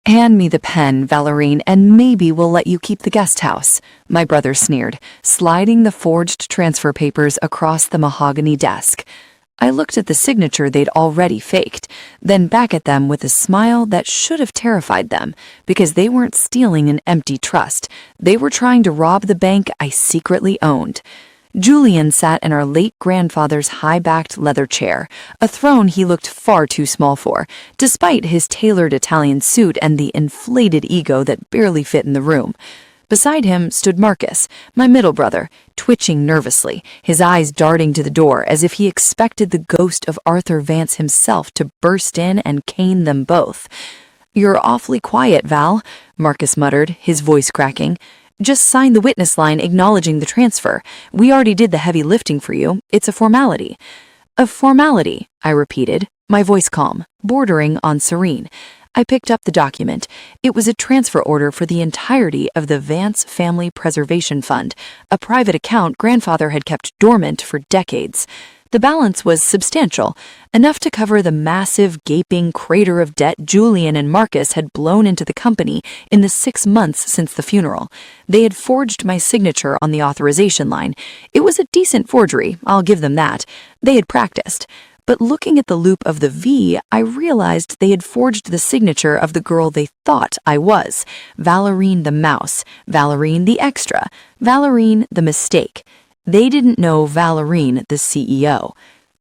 "Hand me the pen, Valerine, and maybe we'll let you keep the guest house," my brother sneered, sliding the forged transfer papers across the mahogany desk. I looked at the signature they'd already faked, then back at them with a smile that should have terrified them, because they weren't stealing an empty trust. They were trying to rob the bank I secretly owned. Julian sat in our late grandfather's high-backed leather chair, a throne he looked far too small for, despite his tailored Italian suit and the inflated ego that barely fit in the room. Beside him stood Marcus, my middle brother, twitching nervously, his eyes darting to the door as if he expected the ghost of Arthur Vance himself to burst in and cane them both. "You're awfully quiet, Val," Marcus muttered, his voice cracking. "Just sign the witness line acknowledging the transfer. We already did the heavy lifting for you. It's a formality." "A formality," I repeated, my voice calm, bordering on serene. I picked up the document. It was a transfer order for the entirety of the Vance Family Preservation Fund, a private account grandfather had kept dormant for decades. The balance was substantial, enough to cover the massive, gaping crater of debt Julian and Marcus had blown into the company in the 6 months since the funeral. They had forged my signature on the authorization line. It was a decent forgery, I'll give them that. They had practiced. But looking at the loop of the V, I realized they had forged the signature of the girl they thought I was. Valerine the mouse, Valerine the extra, Valerine the mistake. They didn't know Valerine the CEO.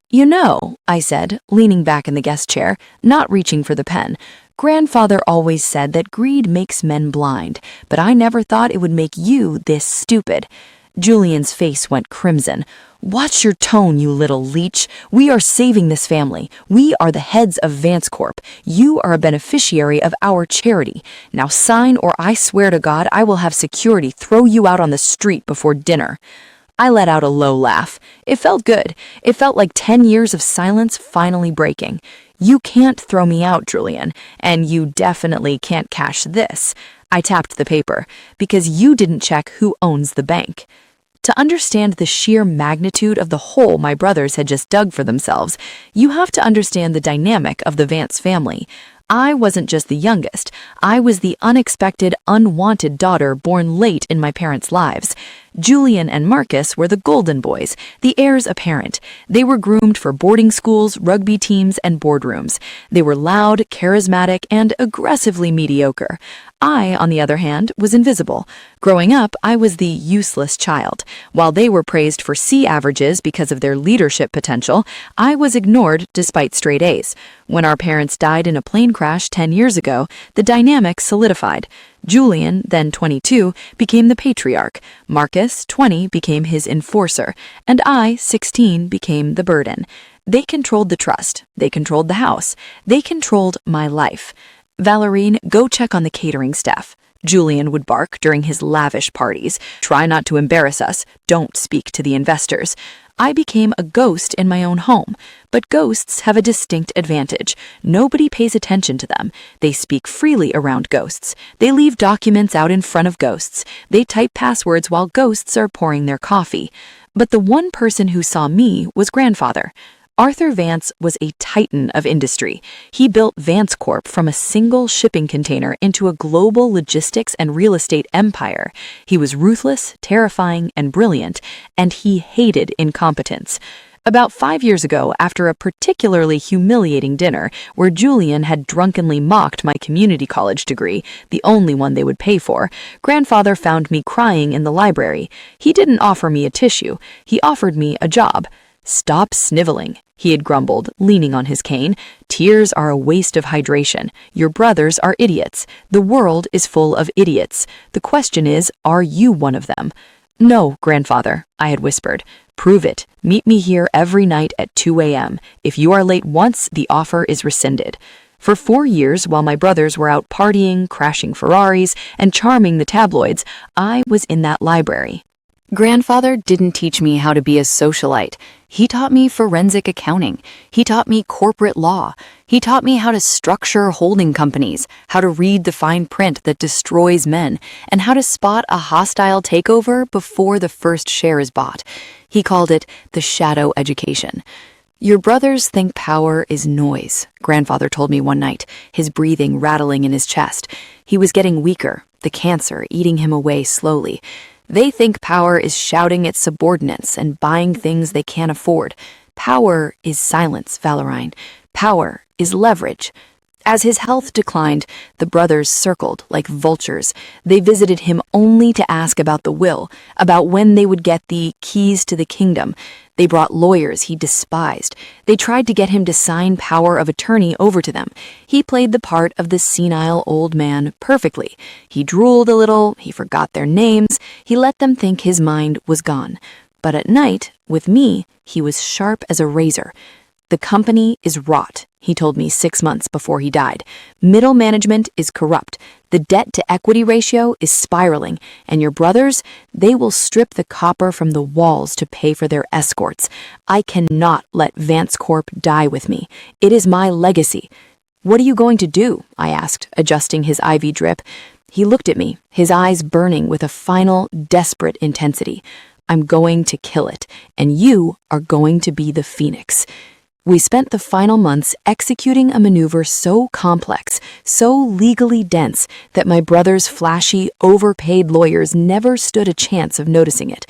"You know," I said, leaning back in the guest chair, not reaching for the pen, "Grandfather always said that greed makes men blind, but I never thought it would make you this stupid." Julian's face went crimson. "Watch your tone, you little leech. We are saving this family. We are the heads of Vance Corp. You are a beneficiary of our charity. Now sign, or I swear to God I will have security throw you out on the street before dinner." I let out a low laugh. It felt good. It felt like 10 years of silence finally breaking. "You can't throw me out, Julian, and you definitely can't cash this." I tapped the paper, "because you didn't check who owns the bank." To understand the sheer magnitude of the hole my brothers had just dug for themselves, you have to understand the dynamic of the Vance family. I wasn't just the youngest. I was the unexpected, unwanted daughter born late in my parents' lives. Julian and Marcus were the golden boys, the heirs apparent. They were groomed for boarding schools, rugby teams, and boardrooms. They were loud, charismatic, and aggressively mediocre. I, on the other hand, was invisible. Growing up, I was the useless child. While they were praised for C averages because of their leadership potential, I was ignored despite straight A's. When our parents died in a plane crash 10 years ago, the dynamic solidified. Julian, then 22, became the patriarch. Marcus, 20, became his enforcer. And I, 16, became the burden. They controlled the trust. They controlled the house. They controlled my life. "Valerine, go check on the catering staff," Julian would bark during his lavish parties. "Try not to embarrass us. Don't speak to the investors." I became a ghost in my own home, but ghosts have a distinct advantage. Nobody pays attention to them. They speak freely around ghosts. They leave documents out in front of ghosts. They type passwords while ghosts are pouring their coffee. But the one person who saw me was grandfather. Arthur Vance was a titan of industry. He built Vance Corp from a single shipping container into a global logistics and real estate empire. He was ruthless, terrifying, and brilliant, and he hated incompetence. About 5 years ago, after a particularly humiliating dinner where Julian had drunkenly mocked my community college degree, the only one they would pay for, grandfather found me crying in the library. He didn't offer me a tissue. He offered me a job. "Stop sniveling," he had grumbled, leaning on his cane. "Tears are a waste of hydration. Your brothers are idiots. The world is full of idiots. The question is, are you one of them?" "No, grandfather," I had whispered. "Prove it. Meet me here every night at 2 a.m. If you are late once, the offer is rescinded." For 4 years, while my brothers were out partying, crashing Ferraris, and charming the tabloids, I was in that library. Grandfather didn't teach me how to be a socialite. He taught me forensic accounting. He taught me corporate law. He taught me how to structure holding companies, how to read the fine print that destroys men, and how to spot a hostile takeover before the first share is bought. He called it the shadow education. Your brothers think power is noise, Grandfather told me one night, his breathing rattling in his chest. He was getting weaker, the cancer eating him away slowly. They think power is shouting at subordinates and buying things they can't afford. Power is silence, Valorine. Power is leverage. As his health declined, the brothers circled like vultures. They visited him only to ask about the will, about when they would get the keys to the kingdom. They brought lawyers he despised. They tried to get him to sign power of attorney over to them. He played the part of the senile old man perfectly. He drooled a little, he forgot their names, he let them think his mind was gone. But at night, with me, he was sharp as a razor. The company is rot, he told me 6 months before he died. Middle management is corrupt. The debt-to-equity ratio is spiraling. And your brothers, they will strip the copper from the walls to pay for their escorts. I cannot let Vance Corp die with me. It is my legacy. What are you going to do? I asked, adjusting his IV drip. He looked at me, his eyes burning with a final, desperate intensity. I'm going to kill it, and you are going to be the phoenix. We spent the final months executing a maneuver so complex, so legally dense, that my brother's flashy, overpaid lawyers never stood a chance of noticing it.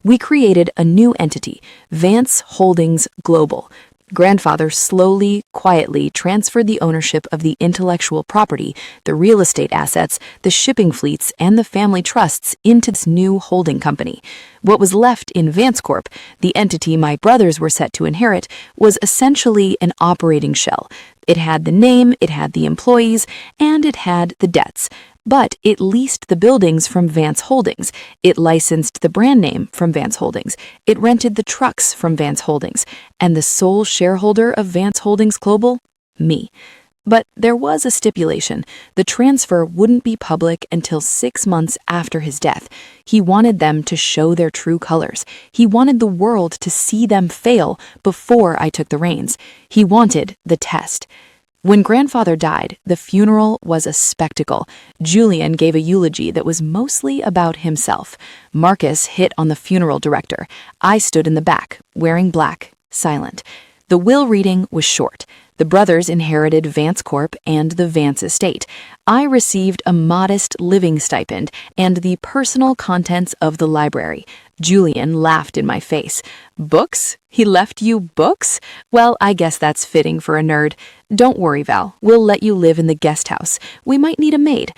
We created a new entity, Vance Holdings Global. Grandfather slowly, quietly transferred the ownership of the intellectual property, the real estate assets, the shipping fleets, and the family trusts into this new holding company. What was left in Vance Corp, the entity my brothers were set to inherit, was essentially an operating shell. It had the name, it had the employees, and it had the debts. But it leased the buildings from Vance Holdings. It licensed the brand name from Vance Holdings. It rented the trucks from Vance Holdings. And the sole shareholder of Vance Holdings Global? Me. But there was a stipulation. The transfer wouldn't be public until 6 months after his death. He wanted them to show their true colors. He wanted the world to see them fail before I took the reins. He wanted the test. When Grandfather died, the funeral was a spectacle. Julian gave a eulogy that was mostly about himself. Marcus hit on the funeral director. I stood in the back, wearing black, silent. The will reading was short. The brothers inherited Vance Corp and the Vance estate. I received a modest living stipend and the personal contents of the library. Julian laughed in my face. Books? He left you books? Well, I guess that's fitting for a nerd. Don't worry, Val. We'll let you live in the guest house. We might need a maid.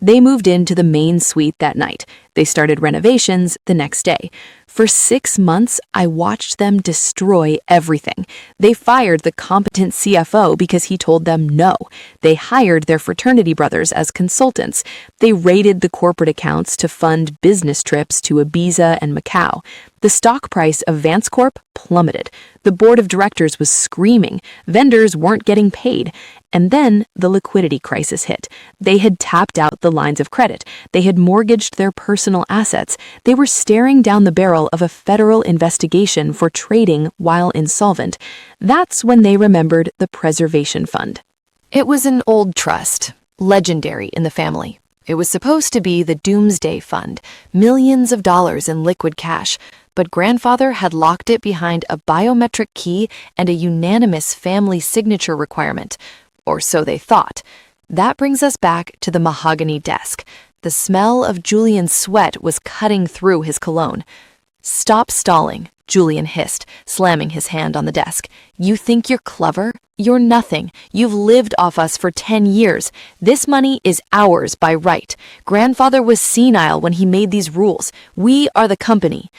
They moved into the main suite that night. They started renovations the next day. For 6 months, I watched them destroy everything. They fired the competent CFO because he told them no. They hired their fraternity brothers as consultants. They raided the corporate accounts to fund business trips to Ibiza and Macau. The stock price of Vance Corp plummeted. The board of directors was screaming. Vendors weren't getting paid. And then the liquidity crisis hit. They had tapped out the lines of credit. They had mortgaged their personal assets. They were staring down the barrel of a federal investigation for trading while insolvent. That's when they remembered the Preservation Fund. It was an old trust, legendary in the family. It was supposed to be the Doomsday Fund, millions of dollars in liquid cash, but Grandfather had locked it behind a biometric key and a unanimous family signature requirement. Or so they thought. That brings us back to the mahogany desk. The smell of Julian's sweat was cutting through his cologne. "Stop stalling," Julian hissed, slamming his hand on the desk. "You think you're clever? You're nothing. You've lived off us for 10 years. This money is ours by right. Grandfather was senile when he made these rules. We are the company."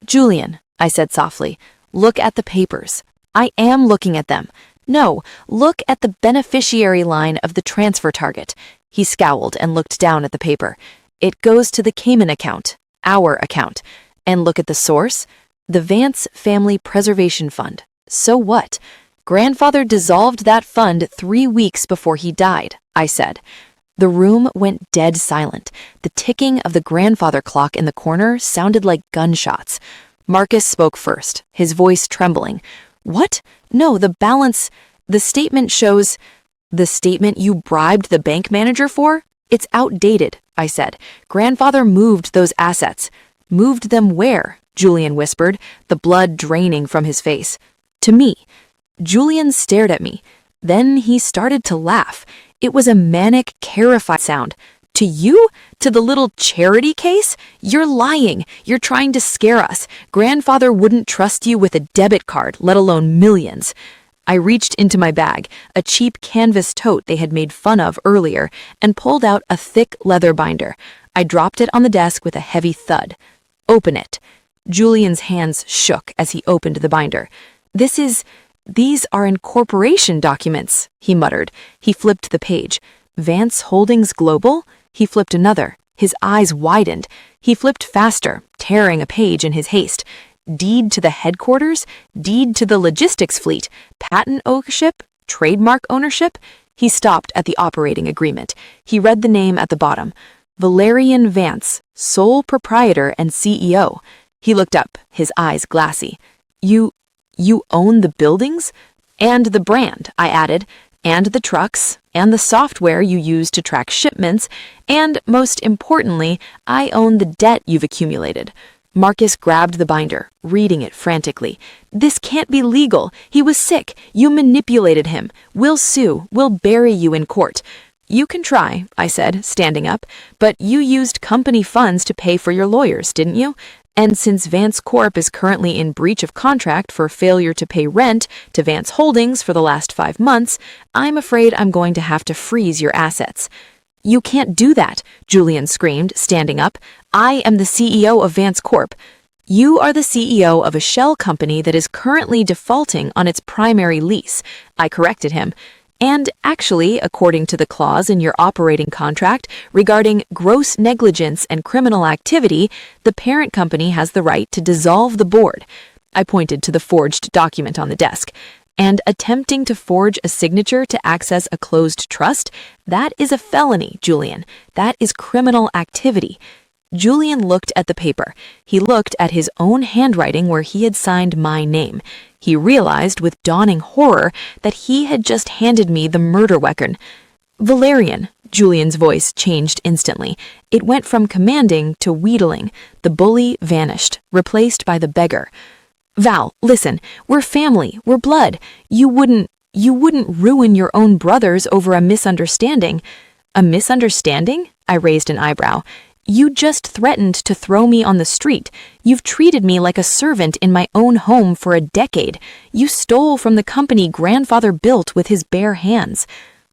"Julian," I said softly, "look at the papers." "I am looking at them." "No, look at the beneficiary line of the transfer target." He scowled and looked down at the paper. "It goes to the Cayman account, our account. And look at the source, the Vance Family Preservation Fund. So what? Grandfather dissolved that fund 3 weeks before he died," I said. The room went dead silent. The ticking of the grandfather clock in the corner sounded like gunshots. Marcus spoke first, his voice trembling. "What? No, the balance. The statement shows." "The statement you bribed the bank manager for? It's outdated," I said. "Grandfather moved those assets." "Moved them where?" Julian whispered, the blood draining from his face. "To me. Julian stared at me. Then he started to laugh. It was a manic, terrified sound. To you? To the little charity case? You're lying. You're trying to scare us. Grandfather wouldn't trust you with a debit card, let alone millions. I reached into my bag, a cheap canvas tote they had made fun of earlier, and pulled out a thick leather binder. I dropped it on the desk with a heavy thud. Open it. Julian's hands shook as he opened the binder. These are incorporation documents, he muttered. He flipped the page. Vance Holdings Global? He flipped another. His eyes widened. He flipped faster, tearing a page in his haste. Deed to the headquarters? Deed to the logistics fleet? Patent ownership? Trademark ownership? He stopped at the operating agreement. He read the name at the bottom. Valerian Vance, sole proprietor and CEO. He looked up, his eyes glassy. You own the buildings? And the brand, I added, and the trucks, and the software you use to track shipments, and, most importantly, I own the debt you've accumulated. Marcus grabbed the binder, reading it frantically. This can't be legal. He was sick. You manipulated him. We'll sue. We'll bury you in court. You can try, I said, standing up, but you used company funds to pay for your lawyers, didn't you? And since Vance Corp is currently in breach of contract for failure to pay rent to Vance Holdings for the last 5 months, I'm afraid I'm going to have to freeze your assets. You can't do that, Julian screamed, standing up. I am the CEO of Vance Corp. You are the CEO of a shell company that is currently defaulting on its primary lease, I corrected him. And actually, according to the clause in your operating contract regarding gross negligence and criminal activity, the parent company has the right to dissolve the board. I pointed to the forged document on the desk. And attempting to forge a signature to access a closed trust, that is a felony, Julian. That is criminal activity. Julian looked at the paper. He looked at his own handwriting where he had signed my name. He realized with dawning horror that he had just handed me the murder weapon. Valerian, Julian's voice changed instantly. It went from commanding to wheedling. The bully vanished, replaced by the beggar. Val, listen, we're family, we're blood. You wouldn't ruin your own brothers over a misunderstanding. A misunderstanding? I raised an eyebrow. You just threatened to throw me on the street. You've treated me like a servant in my own home for a decade. You stole from the company grandfather built with his bare hands.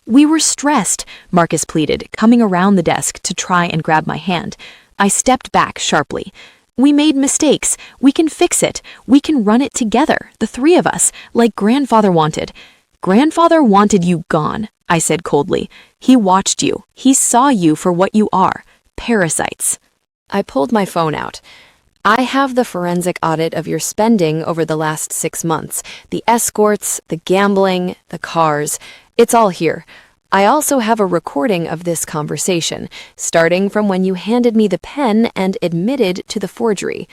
We were stressed, Marcus pleaded, coming around the desk to try and grab my hand. I stepped back sharply. We made mistakes. We can fix it. We can run it together, the three of us, like grandfather wanted. Grandfather wanted you gone, I said coldly. He watched you. He saw you for what you are. Parasites. I pulled my phone out. I have the forensic audit of your spending over the last 6 months. The escorts, the gambling, the cars. It's all here. I also have a recording of this conversation, starting from when you handed me the pen and admitted to the forgery.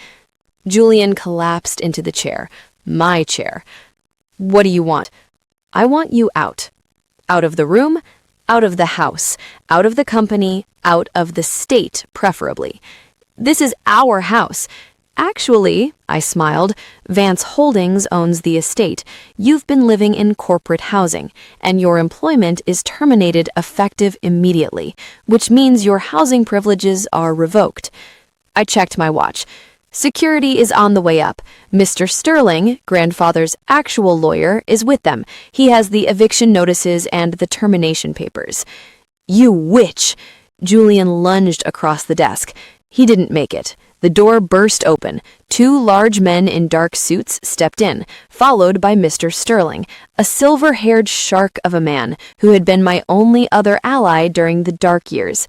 Julian collapsed into the chair. My chair. What do you want? I want you out. Out of the room, out of the house, out of the company, out of the state, preferably. This is our house. Actually, I smiled, Vance Holdings owns the estate. You've been living in corporate housing, and your employment is terminated effective immediately, which means your housing privileges are revoked. I checked my watch. Security is on the way up. Mr. Sterling, grandfather's actual lawyer, is with them. He has the eviction notices and the termination papers. You witch! Julian lunged across the desk. He didn't make it. The door burst open. 2 large men in dark suits stepped in, followed by Mr. Sterling, a silver-haired shark of a man who had been my only other ally during the dark years.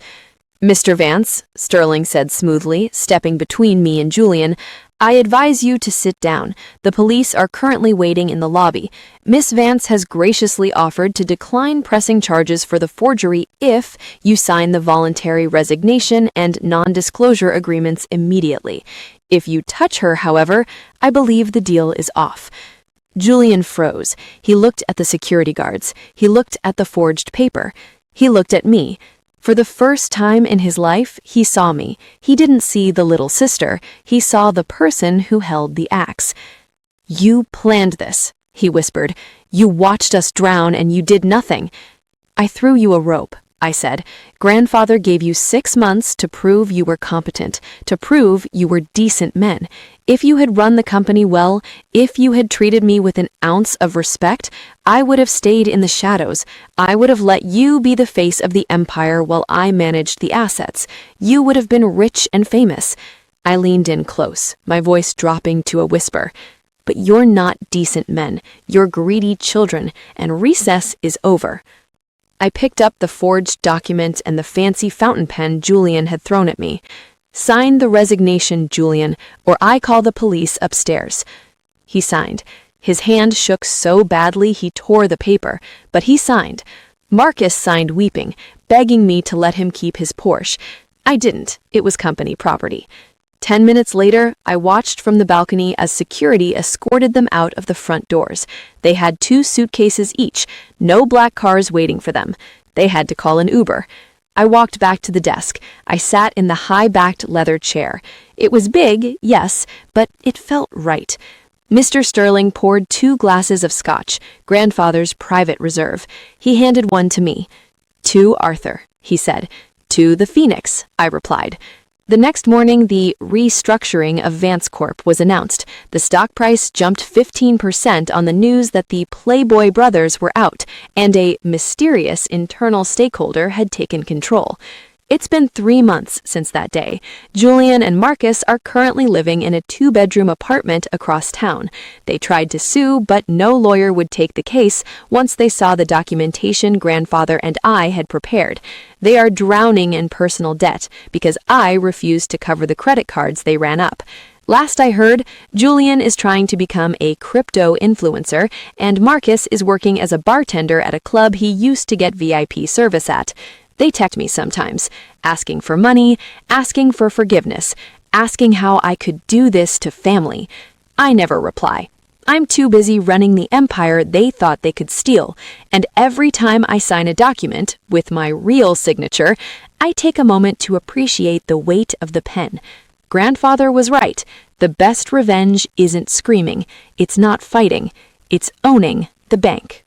Mr. Vance, Sterling said smoothly, stepping between me and Julian, I advise you to sit down. The police are currently waiting in the lobby. Miss Vance has graciously offered to decline pressing charges for the forgery if you sign the voluntary resignation and non-disclosure agreements immediately. If you touch her, however, I believe the deal is off. Julian froze. He looked at the security guards. He looked at the forged paper. He looked at me. For the first time in his life, he saw me. He didn't see the little sister. He saw the person who held the axe. You planned this, he whispered. You watched us drown and you did nothing. I threw you a rope, I said. Grandfather gave you 6 months to prove you were competent, to prove you were decent men. If you had run the company well, if you had treated me with an ounce of respect, I would have stayed in the shadows. I would have let you be the face of the empire while I managed the assets. You would have been rich and famous. I leaned in close, my voice dropping to a whisper. But you're not decent men. You're greedy children, and recess is over. I picked up the forged document and the fancy fountain pen Julian had thrown at me. Sign the resignation, Julian, or I call the police upstairs. He signed. His hand shook so badly he tore the paper, but he signed. Marcus signed weeping, begging me to let him keep his Porsche. I didn't. It was company property. 10 minutes later, I watched from the balcony as security escorted them out of the front doors. They had 2 suitcases each, no black cars waiting for them. They had to call an Uber. I walked back to the desk. I sat in the high-backed leather chair. It was big, yes, but it felt right. Mr. Sterling poured 2 glasses of scotch, grandfather's private reserve. He handed one to me. "To Arthur," he said. "To the Phoenix," I replied. The next morning, the restructuring of Vance Corp was announced. The stock price jumped 15% on the news that the Playboy brothers were out, and a mysterious internal stakeholder had taken control. It's been 3 months since that day. Julian and Marcus are currently living in a 2-bedroom apartment across town. They tried to sue, but no lawyer would take the case once they saw the documentation grandfather and I had prepared. They are drowning in personal debt because I refused to cover the credit cards they ran up. Last I heard, Julian is trying to become a crypto influencer, and Marcus is working as a bartender at a club he used to get VIP service at. They text me sometimes, asking for money, asking for forgiveness, asking how I could do this to family. I never reply. I'm too busy running the empire they thought they could steal, and every time I sign a document with my real signature, I take a moment to appreciate the weight of the pen. Grandfather was right. The best revenge isn't screaming. It's not fighting. It's owning the bank.